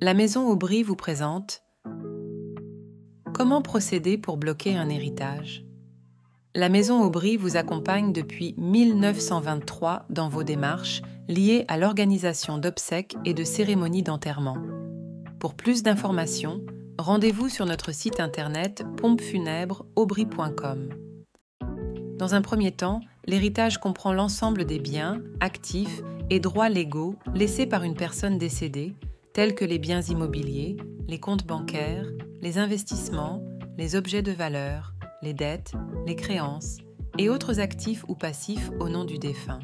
La Maison Aubry vous présente Comment procéder pour bloquer un héritage? La Maison Aubry vous accompagne depuis 1923 dans vos démarches liées à l'organisation d'obsèques et de cérémonies d'enterrement. Pour plus d'informations, rendez-vous sur notre site internet pompefunèbreaubry.com. Dans un premier temps, l'héritage comprend l'ensemble des biens, actifs et droits légaux laissés par une personne décédée, tels que les biens immobiliers, les comptes bancaires, les investissements, les objets de valeur, les dettes, les créances et autres actifs ou passifs au nom du défunt.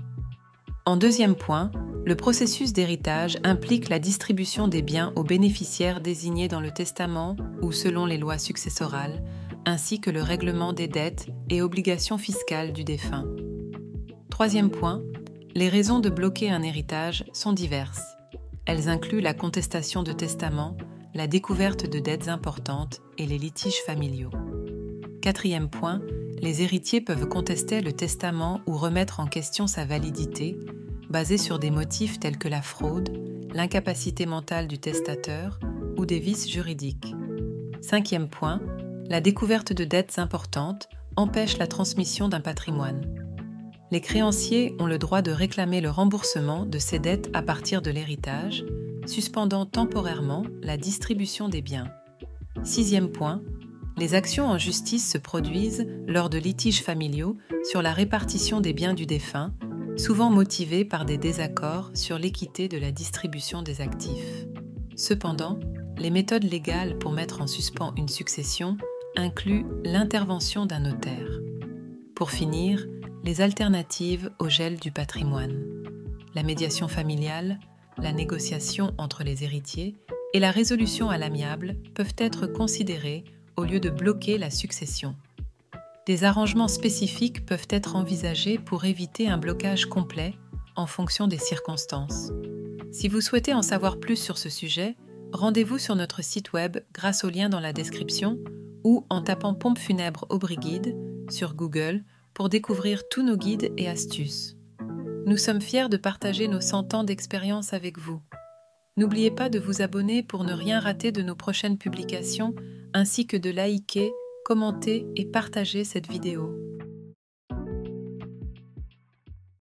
En deuxième point, le processus d'héritage implique la distribution des biens aux bénéficiaires désignés dans le testament ou selon les lois successorales, ainsi que le règlement des dettes et obligations fiscales du défunt. Troisième point, les raisons de bloquer un héritage sont diverses. Elles incluent la contestation de testament, la découverte de dettes importantes et les litiges familiaux. Quatrième point, les héritiers peuvent contester le testament ou remettre en question sa validité, basée sur des motifs tels que la fraude, l'incapacité mentale du testateur ou des vices juridiques. Cinquième point, la découverte de dettes importantes empêche la transmission d'un patrimoine. Les créanciers ont le droit de réclamer le remboursement de ces dettes à partir de l'héritage, suspendant temporairement la distribution des biens. Sixième point, les actions en justice se produisent lors de litiges familiaux sur la répartition des biens du défunt, souvent motivés par des désaccords sur l'équité de la distribution des actifs. Cependant, les méthodes légales pour mettre en suspens une succession incluent l'intervention d'un notaire. Pour finir, les alternatives au gel du patrimoine. La médiation familiale, la négociation entre les héritiers et la résolution à l'amiable peuvent être considérées au lieu de bloquer la succession. Des arrangements spécifiques peuvent être envisagés pour éviter un blocage complet en fonction des circonstances. Si vous souhaitez en savoir plus sur ce sujet, rendez-vous sur notre site web grâce au lien dans la description ou en tapant Pompe Funèbre Aubry Guide sur Google pour découvrir tous nos guides et astuces. Nous sommes fiers de partager nos 100 ans d'expérience avec vous. N'oubliez pas de vous abonner pour ne rien rater de nos prochaines publications, ainsi que de liker, commenter et partager cette vidéo.